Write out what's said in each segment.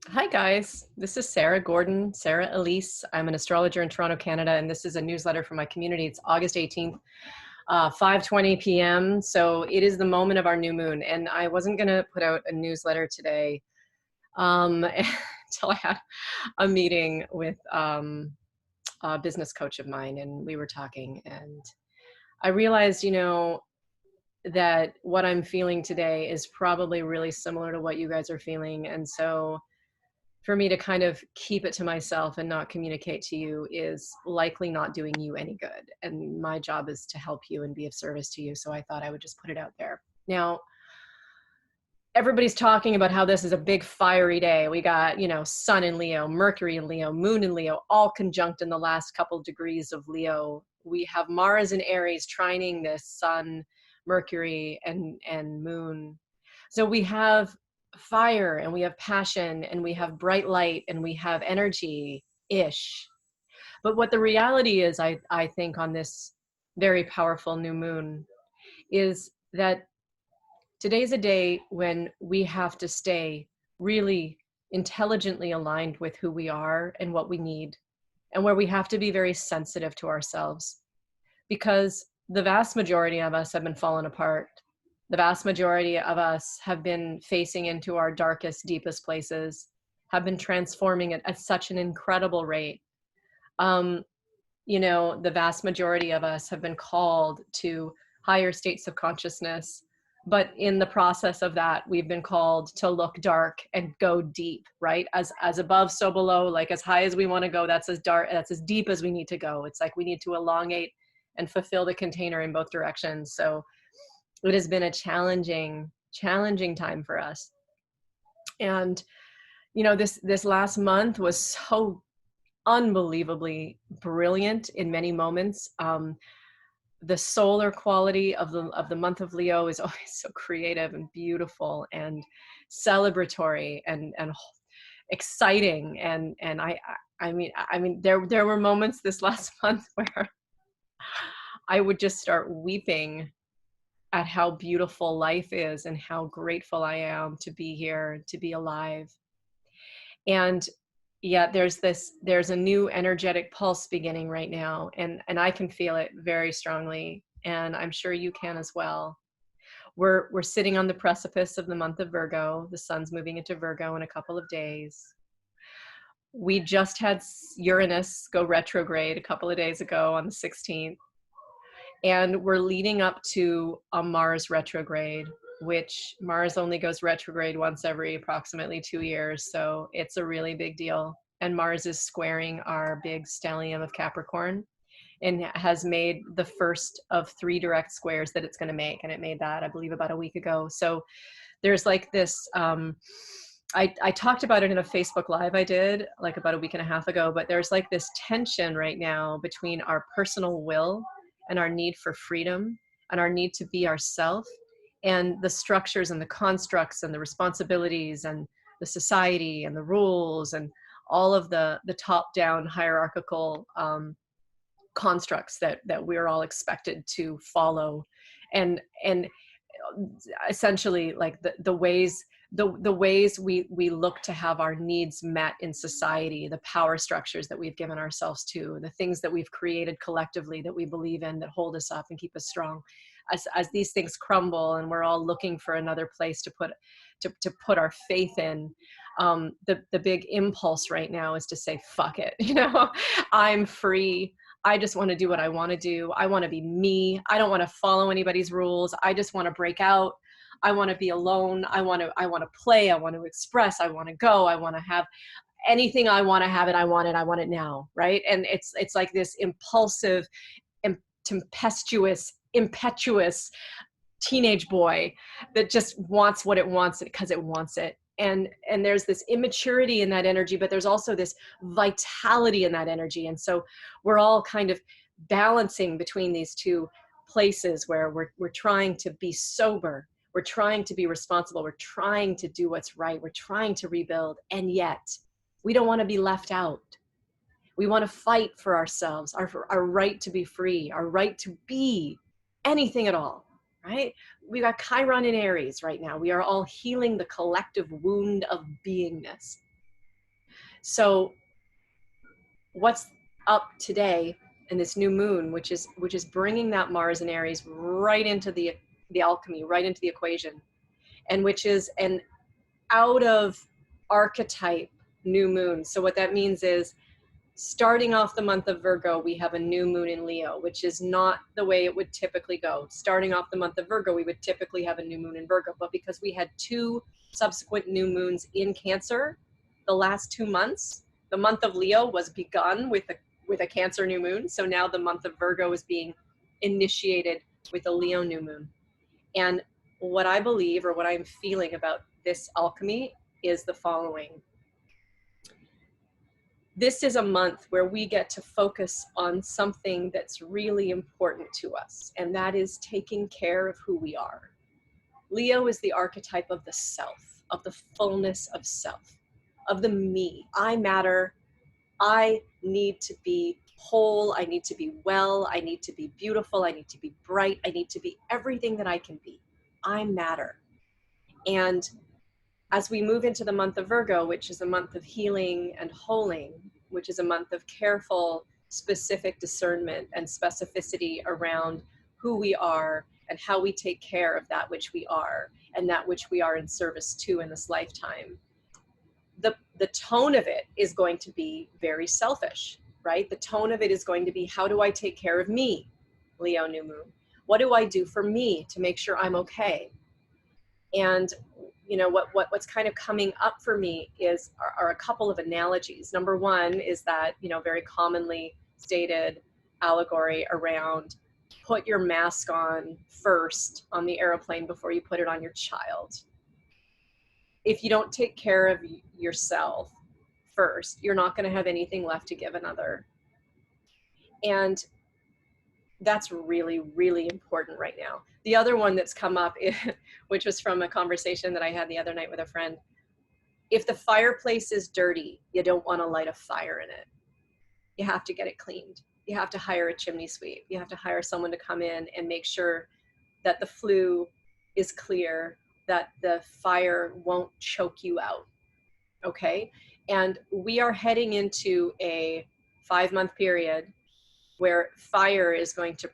Hi guys, this is Sarah Gordon, Sarah Elise. I'm an astrologer in Toronto, Canada, and this is a newsletter for my community. It's August 18th, 5:20 p.m. So it is the moment of our new moon, and I wasn't gonna put out a newsletter today until I had a meeting with a business coach of mine, and we were talking, and I realized, that what I'm feeling today is probably really similar to what you guys are feeling, and so for me to kind of keep it to myself and not communicate to you is likely not doing you any good. And my job is to help you and be of service to you. So I thought I would just put it out there. Now, everybody's talking about how this is a big fiery day. We got, Sun in Leo, Mercury in Leo, Moon in Leo, all conjunct in the last couple degrees of Leo. We have Mars in Aries trining this Sun, Mercury, and Moon. So we have fire and we have passion and we have bright light and we have energy ish. But what the reality is, I think, on this very powerful new moon is that today's a day when we have to stay really intelligently aligned with who we are and what we need, and where we have to be very sensitive to ourselves, because the vast majority of us have been falling apart. The vast majority of us have been facing into our darkest, deepest places, have been transforming it at such an incredible rate. Um, the vast majority of us have been called to higher states of consciousness. But in the process of that, we've been called to look dark and go deep, right? As above, so below, like as high as we want to go, that's as dark, that's as deep as we need to go. It's like we need to elongate and fulfill the container in both directions. So it has been a challenging time for us. And, this last month was so unbelievably brilliant in many moments. The solar quality of the month of Leo is always so creative and beautiful and celebratory and exciting. And I mean, there were moments this last month where I would just start weeping at how beautiful life is and how grateful I am to be here, to be alive. And yet there's a new energetic pulse beginning right now, and I can feel it very strongly, and I'm sure you can as well. We're sitting on the precipice of the month of Virgo. The sun's moving into Virgo in a couple of days. We just had Uranus go retrograde a couple of days ago on the 16th. And we're leading up to a Mars retrograde, which Mars only goes retrograde once every approximately 2 years. So it's a really big deal. And Mars is squaring our big stellium of Capricorn and has made the first of 3 direct squares that it's going to make. And it made that, I believe, about a week ago. So there's like this, I talked about it in a Facebook Live I did like about a week and a half ago, but there's like this tension right now between our personal will and our need for freedom and our need to be ourself, and the structures and the constructs and the responsibilities and the society and the rules and all of the top-down hierarchical constructs that we're all expected to follow, and essentially like the ways we look to have our needs met in society, the power structures that we've given ourselves to, the things that we've created collectively that we believe in that hold us up and keep us strong. As these things crumble and we're all looking for another place to put our faith in, the big impulse right now is to say, fuck it. I'm free. I just want to do what I want to do. I want to be me. I don't want to follow anybody's rules. I just want to break out. I want to be alone. I want to play. I want to express. I want to go. I want to have anything. I want to have it. I want it. I want it now. Right. And it's like this impulsive, tempestuous, impetuous teenage boy that just wants what it wants because it wants it. And there's this immaturity in that energy, but there's also this vitality in that energy. And so we're all kind of balancing between these two places where we're trying to be sober, we're trying to be responsible, we're trying to do what's right, we're trying to rebuild, and yet we don't want to be left out. We want to fight for ourselves, our right to be free, our right to be anything at all, right? We got Chiron in Aries right now. We are all healing the collective wound of beingness. So what's up today in this new moon, which is bringing that Mars and Aries right into the alchemy, right into the equation, and which is an out of archetype new moon. So what that means is, starting off the month of Virgo, we have a new moon in Leo, which is not the way it would typically go. Starting off the month of Virgo, we would typically have a new moon in Virgo, but because we had 2 subsequent new moons in Cancer the last 2 months, the month of Leo was begun with a Cancer new moon. So now the month of Virgo is being initiated with a Leo new moon. And what I believe, or what I'm feeling about this alchemy, is the following. This is a month where we get to focus on something that's really important to us, and that is taking care of who we are. Leo is the archetype of the self, of the fullness of self, of the me. I matter. I need to be whole. I need to be well. I need to be beautiful. I need to be bright. I need to be everything that I can be. I matter. And as we move into the month of Virgo, which is a month of healing and holing, which is a month of careful, specific discernment and specificity around who we are and how we take care of that which we are and that which we are in service to in this lifetime, the tone of it is going to be very selfish, right? The tone of it is going to be, how do I take care of me, Leo new moon? What do I do for me to make sure I'm okay? And you know, what's kind of coming up for me are a couple of analogies. Number one is that, you know, very commonly stated allegory around, put your mask on first on the airplane before you put it on your child. If you don't take care of yourself first, you're not going to have anything left to give another. And that's really, really important right now. The other one that's come up, which was from a conversation that I had the other night with a friend. If the fireplace is dirty, you don't want to light a fire in it. You have to get it cleaned. You have to hire a chimney sweep. You have to hire someone to come in and make sure that the flue is clear, that the fire won't choke you out. Okay? And we are heading into a 5-month period where fire is going to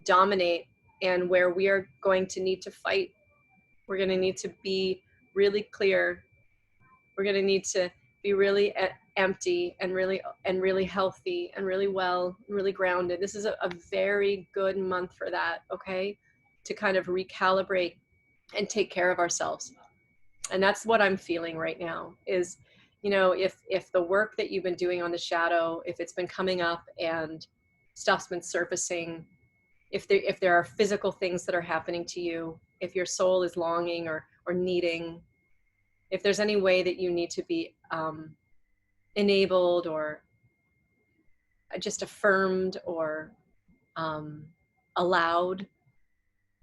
dominate and where we are going to need to fight. We're going to need to be really clear. We're going to need to be really empty and really healthy and really well, really grounded. This is a very good month for that, okay? To kind of recalibrate and take care of ourselves. And that's what I'm feeling right now is, you know, if the work that you've been doing on the shadow, if it's been coming up and stuff's been surfacing, if there are physical things that are happening to you, if your soul is longing or needing, if there's any way that you need to be enabled or just affirmed or allowed,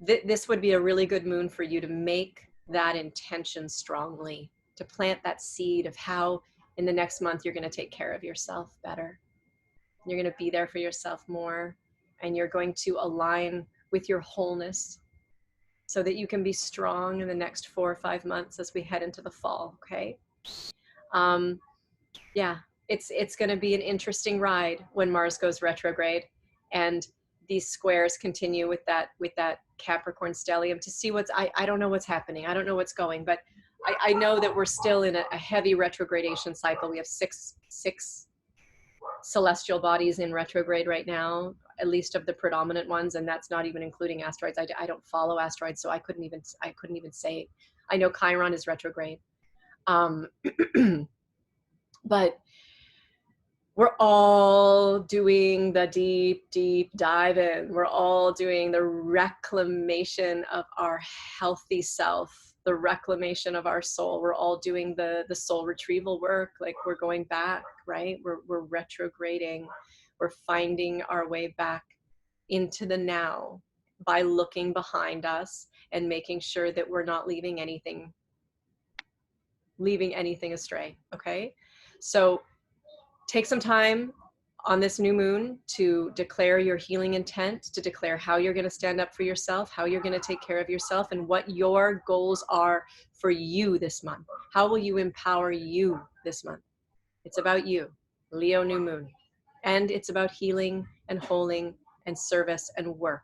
this would be a really good moon for you to make that intention strongly, to plant that seed of how in the next month you're going to take care of yourself better. You're going to be there for yourself more, and you're going to align with your wholeness so that you can be strong in the next 4 or 5 months as we head into the fall. Okay. Yeah, it's going to be an interesting ride when Mars goes retrograde and these squares continue with that Capricorn stellium, to see what's, I don't know what's happening. I don't know what's going, but I know that we're still in a heavy retrogradation cycle. We have six celestial bodies in retrograde right now, at least of the predominant ones, and that's not even including asteroids. I don't follow asteroids, so I couldn't even say. I know Chiron is retrograde, but we're all doing the deep dive in. We're all doing the reclamation of our healthy self, the reclamation of our soul. We're all doing the soul retrieval work. Like, we're going back, right? We're retrograding. We're finding our way back into the now by looking behind us and making sure that we're not leaving anything astray. Okay. So take some time on this new moon to declare your healing intent, to declare how you're going to stand up for yourself, how you're going to take care of yourself, and what your goals are for you this month. How will you empower you this month? It's about you, Leo new moon. And it's about healing and holding and service and work,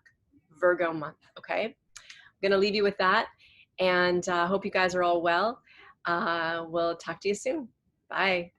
Virgo month, okay? I'm gonna leave you with that, and hope you guys are all well. We'll talk to you soon. Bye.